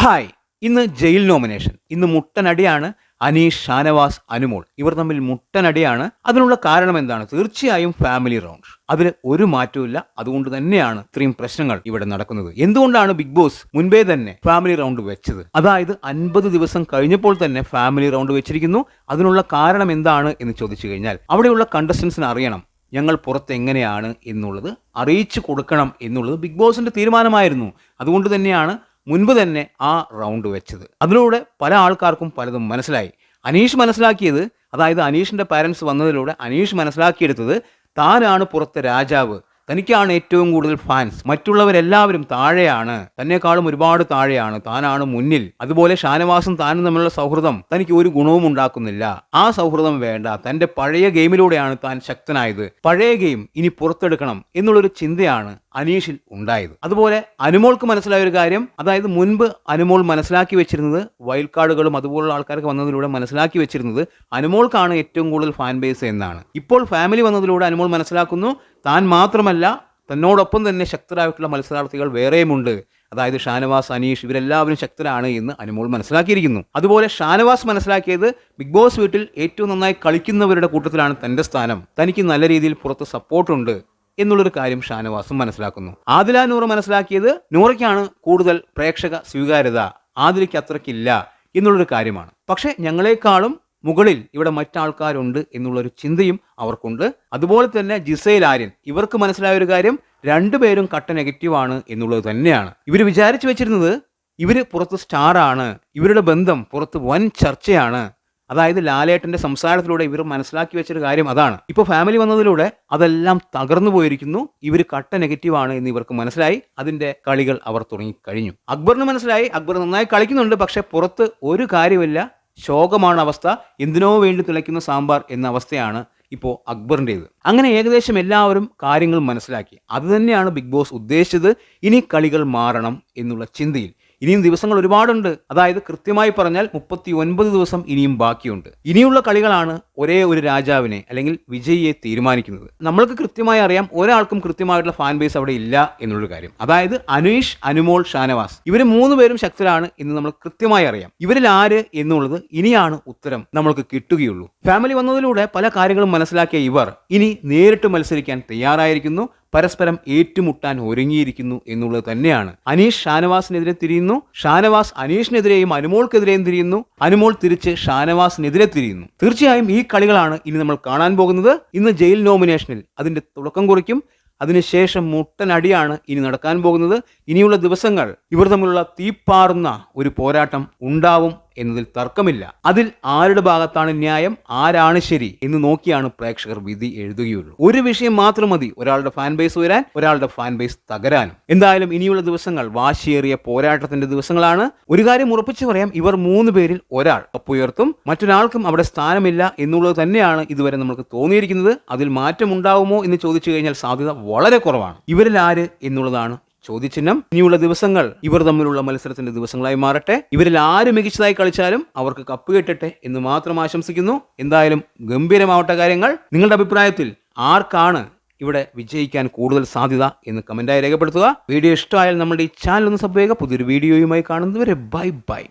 Hi, ഇന്ന് jail nomination. ഇന്ന് മുട്ടനടിയാണ്. അനീഷ്, ഷാനവാസ്, അനുമോൾ ഇവർ തമ്മിൽ മുട്ടനടിയാണ്. അതിനുള്ള കാരണം എന്താണ്? തീർച്ചയായും ഫാമിലി റൗണ്ട്. അതിൽ ഒരു മാറ്റവും. അതുകൊണ്ട് തന്നെയാണ് ഇത്രയും പ്രശ്നങ്ങൾ ഇവിടെ നടക്കുന്നത്. എന്തുകൊണ്ടാണ് ബിഗ് ബോസ് മുൻപേ തന്നെ ഫാമിലി റൗണ്ട് വെച്ചത്? അതായത് 50 ദിവസം കഴിഞ്ഞപ്പോൾ തന്നെ ഫാമിലി റൗണ്ട് വെച്ചിരിക്കുന്നു. അതിനുള്ള കാരണം എന്താണ് എന്ന് ചോദിച്ചു കഴിഞ്ഞാൽ അവിടെയുള്ള കണ്ടസ്റ്റൻസിന് അറിയണം ഞങ്ങൾ പുറത്ത് എങ്ങനെയാണ് എന്നുള്ളത് അറിയിച്ചു കൊടുക്കണം എന്നുള്ളത് ബിഗ് ബോസിന്റെ തീരുമാനമായിരുന്നു. അതുകൊണ്ട് തന്നെയാണ് മുൻപ് തന്നെ ആ റൗണ്ട് വെച്ചത്. അതിലൂടെ പല ആൾക്കാർക്കും പലതും മനസ്സിലായി. അനീഷ് മനസ്സിലാക്കിയത്, അതായത് അനീഷിന്റെ പാരൻസ് വന്നതിലൂടെ അനീഷ് മനസ്സിലാക്കിയെടുത്തത് താനാണ് പുറത്തെ രാജാവ്, തനിക്കാണ് ഏറ്റവും കൂടുതൽ ഫാൻസ്, മറ്റുള്ളവരെല്ലാവരും താഴെയാണ്, തന്നെക്കാളും ഒരുപാട് താഴെയാണ്, താനാണ് മുന്നിൽ. അതുപോലെ ഷാനവാസും താനും തമ്മിലുള്ള സൗഹൃദം തനിക്ക് ഒരു ഗുണവും ഉണ്ടാക്കുന്നില്ല, ആ സൗഹൃദം വേണ്ട, തന്റെ പഴയ ഗെയിമിലൂടെയാണ് താൻ ശക്തനായത്, പഴയ ഗെയിം ഇനി പുറത്തെടുക്കണം എന്നുള്ളൊരു ചിന്തയാണ് അനീഷിൽ ഉണ്ടായത്. അതുപോലെ അനുമോൾക്ക് മനസ്സിലായ ഒരു കാര്യം, അതായത് മുൻപ് അനുമോൾ മനസ്സിലാക്കി വെച്ചിരുന്നത്, വൈൽഡ് കാർഡുകളും അതുപോലുള്ള ആൾക്കാർക്ക് വന്നതിലൂടെ മനസ്സിലാക്കി വെച്ചിരുന്നത് അനുമോൾക്കാണ് ഏറ്റവും കൂടുതൽ ഫാൻ ബേസ് എന്നാണ്. ഇപ്പോൾ ഫാമിലി വന്നതിലൂടെ അനുമോൾ മനസ്സിലാക്കുന്നു താൻ മാത്രമല്ല തന്നോടൊപ്പം തന്നെ ശക്തരായിട്ടുള്ള മത്സരാർത്ഥികൾ വേറെയുമുണ്ട്. അതായത് ഷാനവാസ്, അനീഷ് ഇവരെല്ലാവരും ശക്തരാണ് എന്ന് അനുമോൾ മനസ്സിലാക്കിയിരിക്കുന്നു. അതുപോലെ ഷാനവാസ് മനസ്സിലാക്കിയത് ബിഗ് ബോസ് വീട്ടിൽ ഏറ്റവും നന്നായി കളിക്കുന്നവരുടെ കൂട്ടത്തിലാണ് തന്റെ സ്ഥാനം, തനിക്ക് നല്ല രീതിയിൽ പുറത്ത് സപ്പോർട്ടുണ്ട് എന്നുള്ളൊരു കാര്യം ഷാനവാസും മനസ്സിലാക്കുന്നു. ആദില നൂറ് മനസ്സിലാക്കിയത് നൂറയ്ക്കാണ് കൂടുതൽ പ്രേക്ഷക സ്വീകാര്യത, ആദിലയ്ക്ക് അത്രയ്ക്കില്ല എന്നുള്ളൊരു കാര്യമാണ്. പക്ഷെ ഞങ്ങളെക്കാളും മുകളിൽ ഇവിടെ മറ്റാൾക്കാരുണ്ട് എന്നുള്ളൊരു ചിന്തയും അവർക്കുണ്ട്. അതുപോലെ തന്നെ ജിസൈൽ, ആര്യൻ ഇവർക്ക് മനസ്സിലായ ഒരു കാര്യം, രണ്ടുപേരും കട്ട നെഗറ്റീവാണ് എന്നുള്ളത് തന്നെയാണ്. ഇവർ വിചാരിച്ചു വെച്ചിരുന്നത് ഇവർ പുറത്ത് സ്റ്റാറാണ്, ഇവരുടെ ബന്ധം പുറത്ത് വൻ ചർച്ചയാണ്. അതായത് ലാലേട്ടന്റെ സംസാരത്തിലൂടെ ഇവർ മനസ്സിലാക്കി വെച്ചൊരു കാര്യം അതാണ്. ഇപ്പോൾ ഫാമിലി വന്നതിലൂടെ അതെല്ലാം തകർന്നു പോയിരിക്കുന്നു. ഇവർ കട്ട നെഗറ്റീവാണ് എന്ന് ഇവർക്ക് മനസ്സിലായി. അതിന്റെ കളികൾ അവർ തുടങ്ങിക്കഴിഞ്ഞു. അക്ബറിന് മനസ്സിലായി, അക്ബർ നന്നായി കളിക്കുന്നുണ്ട്, പക്ഷെ പുറത്ത് ഒരു കാര്യമില്ല, ശോകമാണ് അവസ്ഥ, എന്തിനോ വേണ്ടി തിളയ്ക്കുന്ന സാമ്പാർ എന്ന അവസ്ഥയാണ് ഇപ്പോൾ അക്ബറിൻ്റേത്. അങ്ങനെ ഏകദേശം എല്ലാവരും കാര്യങ്ങൾ മനസ്സിലാക്കി. അതുതന്നെയാണ് ബിഗ് ബോസ് ഉദ്ദേശിച്ചത്. ഇനി കളികൾ മാറണം എന്നുള്ള ചിന്തയിൽ. ഇനിയും ദിവസങ്ങൾ ഒരുപാടുണ്ട്. അതായത് കൃത്യമായി പറഞ്ഞാൽ 39 ദിവസം ഇനിയും ബാക്കിയുണ്ട്. ഇനിയുള്ള കളികളാണ് ഒരേ ഒരു രാജാവിനെ അല്ലെങ്കിൽ വിജയിയെ തീരുമാനിക്കുന്നത്. നമ്മൾക്ക് കൃത്യമായി അറിയാം ഒരാൾക്കും കൃത്യമായിട്ടുള്ള ഫാൻ ബേസ് അവിടെ ഇല്ല എന്നുള്ളൊരു കാര്യം. അതായത് അനീഷ്, അനുമോൾ, ഷാനവാസ് ഇവർ 3 പേരും ശക്തരാണ് എന്ന് നമ്മൾ കൃത്യമായി അറിയാം. ഇവരിൽ ആര് എന്നുള്ളത് ഇനിയാണ് ഉത്തരം നമ്മൾക്ക് കിട്ടുകയുള്ളൂ. ഫാമിലി വന്നതിലൂടെ പല കാര്യങ്ങളും മനസ്സിലാക്കിയ ഇവർ ഇനി നേരിട്ട് മത്സരിക്കാൻ തയ്യാറായിരിക്കുന്നു, പരസ്പരം ഏറ്റുമുട്ടാൻ ഒരുങ്ങിയിരിക്കുന്നു എന്നുള്ളത് തന്നെയാണ്. അനീഷ് ഷാനവാസിനെതിരെ തിരിയുന്നു, ഷാനവാസ് അനീഷിനെതിരെയും അനുമോൾക്കെതിരെയും തിരിയുന്നു, അനുമോൾ തിരിച്ച് ഷാനവാസിനെതിരെ തിരിയുന്നു. തീർച്ചയായും ഈ കളികളാണ് ഇനി നമ്മൾ കാണാൻ പോകുന്നത്. ഇന്ന് ജയിൽ നോമിനേഷനിൽ അതിന്റെ തുടക്കം കുറിക്കും. അതിനുശേഷം മുട്ടനടിയാണ് ഇനി നടക്കാൻ പോകുന്നത്. ഇനിയുള്ള ദിവസങ്ങൾ ഇവർ തമ്മിലുള്ള തീപ്പാറുന്ന ഒരു പോരാട്ടം ഉണ്ടാവും എന്നതിൽ തർക്കമില്ല. അതിൽ ആരുടെ ഭാഗത്താണ് ന്യായം, ആരാണ് ശരി എന്ന് നോക്കിയാണ് പ്രേക്ഷകർ വിധി എഴുതുകയുള്ളൂ. ഒരു വിഷയം മാത്രം മതി ഒരാളുടെ ഫാൻ ബേസ് ഉയരാൻ, ഒരാളുടെ ഫാൻ ബേസ് തകരാനും. എന്തായാലും ഇനിയുള്ള ദിവസങ്ങൾ വാശിയേറിയ പോരാട്ടത്തിന്റെ ദിവസങ്ങളാണ്. ഒരു കാര്യം ഉറപ്പിച്ചു പറയാം, ഇവർ 3 പേരിൽ ഒരാൾ ഉയർത്തും, മറ്റൊരാൾക്കും അവിടെ സ്ഥാനമില്ല എന്നുള്ളത് തന്നെയാണ് ഇതുവരെ നമുക്ക് തോന്നിയിരിക്കുന്നത്. അതിൽ മാറ്റം ഉണ്ടാവുമോ എന്ന് ചോദിച്ചു കഴിഞ്ഞാൽ സാധ്യത വളരെ കുറവാണ്. ഇവരിൽ ആര് എന്നുള്ളതാണ് ചോദ്യചിഹ്നം. ഇനിയുള്ള ദിവസങ്ങൾ ഇവർ തമ്മിലുള്ള മത്സരത്തിന്റെ ദിവസങ്ങളായി മാറട്ടെ. ഇവരിൽ ആര് മികച്ചതായി കളിച്ചാലും അവർക്ക് കപ്പ് കിട്ടട്ടെ എന്ന് മാത്രം ആശംസിക്കുന്നു. എന്തായാലും ഗംഭീരമാവട്ടെ കാര്യങ്ങൾ. നിങ്ങളുടെ അഭിപ്രായത്തിൽ ആർക്കാണ് ഇവിടെ വിജയിക്കാൻ കൂടുതൽ സാധ്യത എന്ന് കമന്റായി രേഖപ്പെടുത്തുക. വീഡിയോ ഇഷ്ടമായാൽ നമ്മുടെ ഈ ചാനൽ ഒന്ന് സബ് ചെയ്യുക. പുതിയൊരു വീഡിയോയുമായി കാണുന്നതുവരെ ബൈ ബൈ.